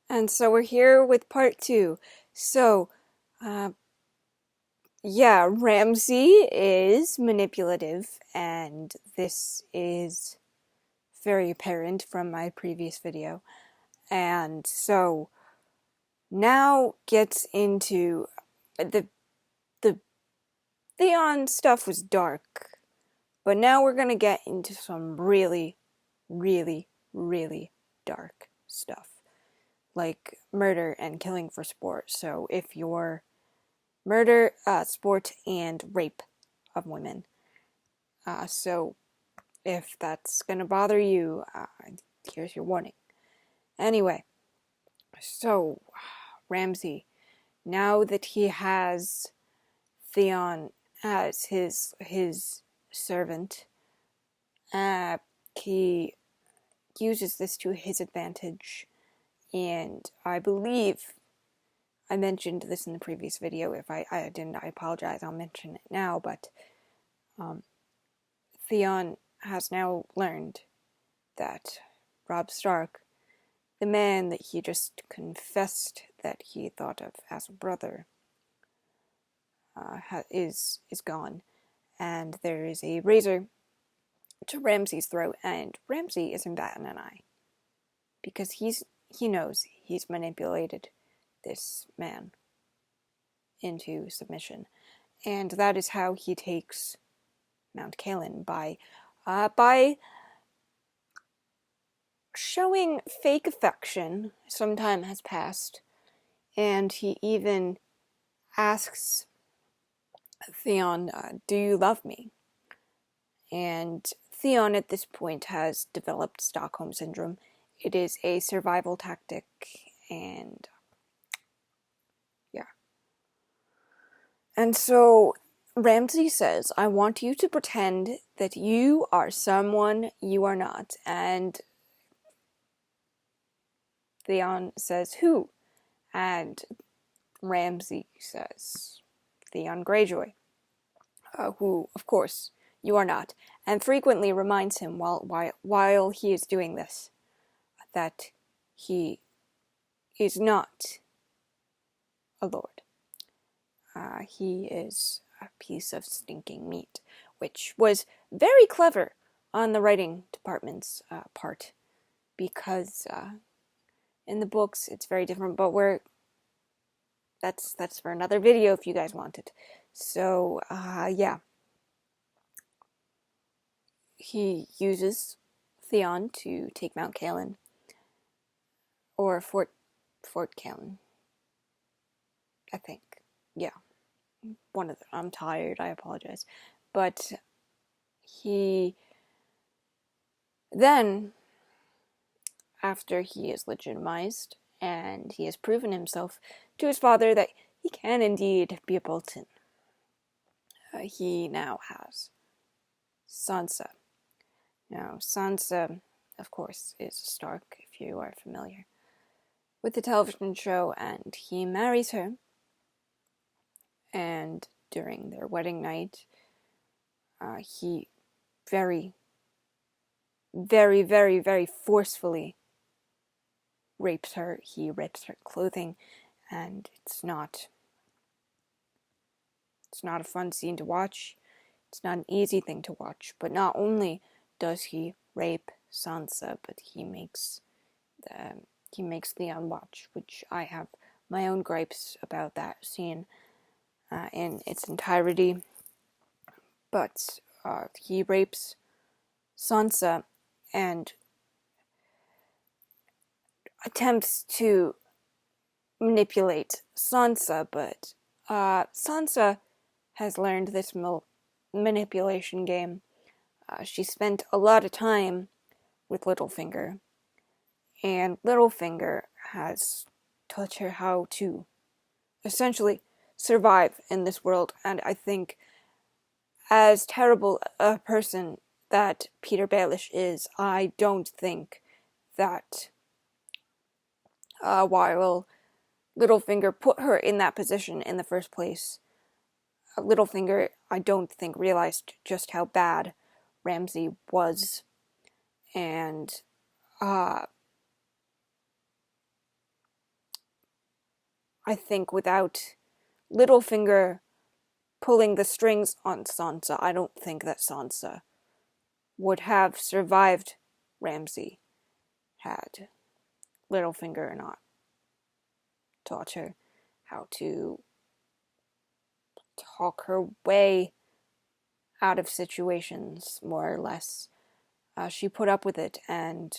And so we're here with part two. So, uh, yeah, Ramsay is manipulative, and this is very apparent from my previous video. And so now gets into the Theon stuff was dark, but now we're gonna get into some really, really, really dark stuff, like murder and killing for sport. So if you're murder, sport, and rape of women. So if that's gonna bother you, here's your warning. Anyway, so Ramsay, now that he has Theon as his servant, he uses this to his advantage, and I believe I mentioned this in the previous video. If I didn't, I apologize. I'll mention it now, but Theon has now learned that Robb Stark, the man that he just confessed that he thought of as a brother, is gone, and there is a razor to Ramsay's throat, and Ramsay isn't batting an eye because he knows he's manipulated this man into submission, and that is how he takes Mount Caelan by showing fake affection. Some time has passed, and he even asks Theon, "Do you love me?" And Theon at this point has developed Stockholm Syndrome. It is a survival tactic, and yeah. And so Ramsay says, "I want you to pretend that you are someone you are not." And Theon says, "Who?" And Ramsay says, "Theon Greyjoy, who, of course, you are not," and frequently reminds him while he is doing this that he is not a lord. He is a piece of stinking meat, which was very clever on the writing department's part, because in the books it's very different, but that's for another video if you guys want it. So yeah, he uses Theon to take Mount Caelan, or Fort Caelan, I think. Yeah, one of them. I'm tired, I apologize. But he then, after he is legitimized and he has proven himself to his father that he can indeed be a Bolton, he now has Sansa. Now, Sansa, of course, is a Stark, if you are familiar with the television show, and he marries her. And during their wedding night, he very, very, very, very forcefully rapes her. He rips her clothing, and it's not a fun scene to watch. It's not an easy thing to watch. But not only does he rape Sansa, but he makes Theon watch, which I have my own gripes about that scene in its entirety. But he rapes Sansa and attempts to manipulate Sansa, but Sansa has learned this manipulation game. She spent a lot of time with Littlefinger, and Littlefinger has taught her how to essentially survive in this world. And I think, as terrible a person that Peter Baelish is, I don't think that while Littlefinger put her in that position in the first place, Littlefinger, I don't think, realized just how bad Ramsay was. And I think without Littlefinger pulling the strings on Sansa, I don't think that Sansa would have survived Ramsay had Littlefinger not taught her how to talk her way out of situations, more or less. She put up with it, and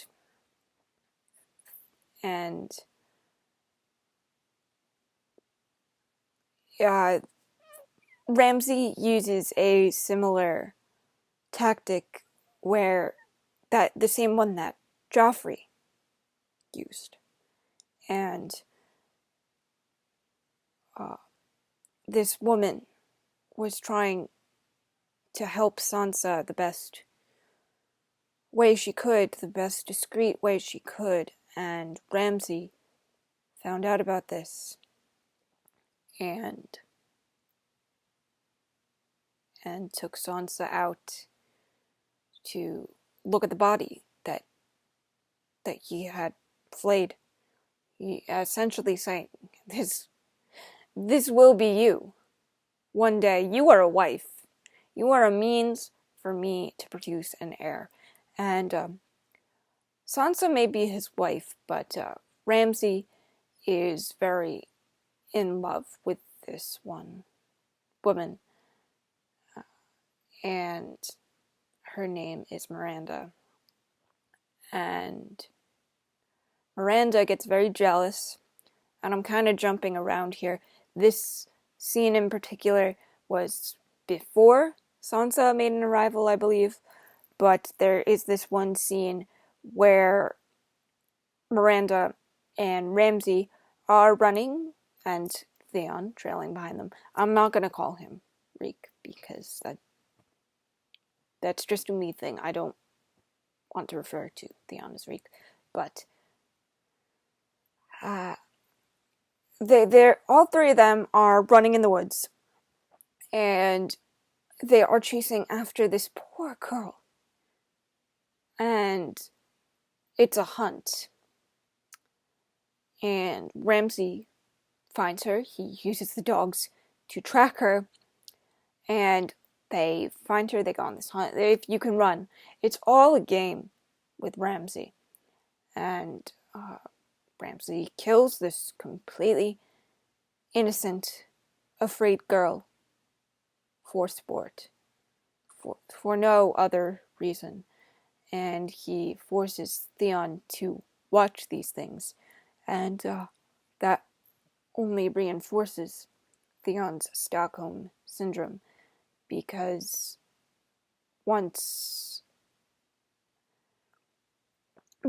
Ramsay uses a similar tactic where that the same one that Joffrey used. And this woman was trying to help Sansa the best way she could, the best discreet way she could, and Ramsay found out about this and took Sansa out to look at the body that he had flayed. He essentially saying, this will be you. One day, you are a wife. You are a means for me to produce an heir. And Sansa may be his wife, but Ramsay is very in love with this one woman. And her name is Miranda. And Miranda gets very jealous. And I'm kind of jumping around here. This scene in particular was before Sansa made an arrival, I believe. But there is this one scene where Miranda and Ramsay are running and Theon trailing behind them. I'm not going to call him Reek because that's just a me thing. I don't want to refer to Theon as Reek. But they're all three of them are running in the woods. And they are chasing after this poor girl. And it's a hunt. And Ramsay finds her. He uses the dogs to track her. And they find her. They go on this hunt. If you can run. It's all a game with Ramsay. And Ramsay kills this completely innocent, afraid girl for sport. For no other reason. And he forces Theon to watch these things. And that only reinforces Theon's Stockholm Syndrome. Because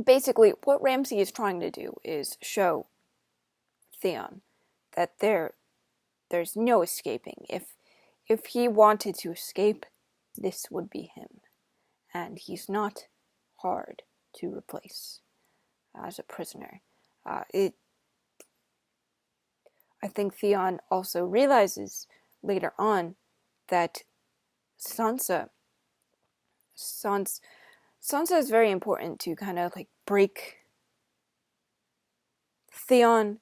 basically, what Ramsay is trying to do is show Theon that there's no escaping. If he wanted to escape, this would be him. And he's not hard to replace as a prisoner. I think Theon also realizes later on that Sansa is very important to kind of like break Theon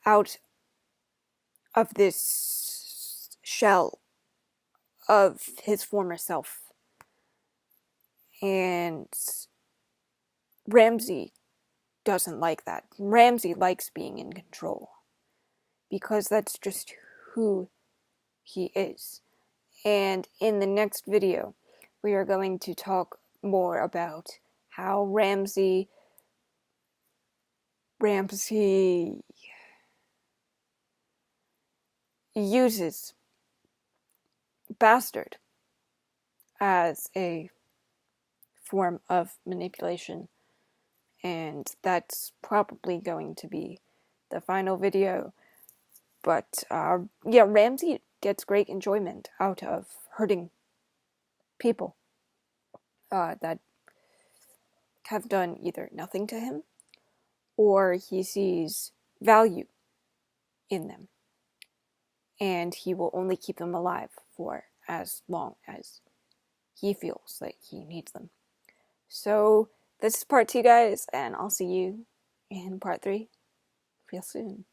out of this shell of his former self. And Ramsay doesn't like that. Ramsay likes being in control. Because that's just who he is. And in the next video, we are going to talk more about how Ramsay uses Bastard as a form of manipulation. And that's probably going to be the final video. But Ramsay gets great enjoyment out of hurting people that have done either nothing to him or he sees value in them. And he will only keep them alive for as long as he feels like he needs them. So this is part 2, guys, and I'll see you in part 3 real soon.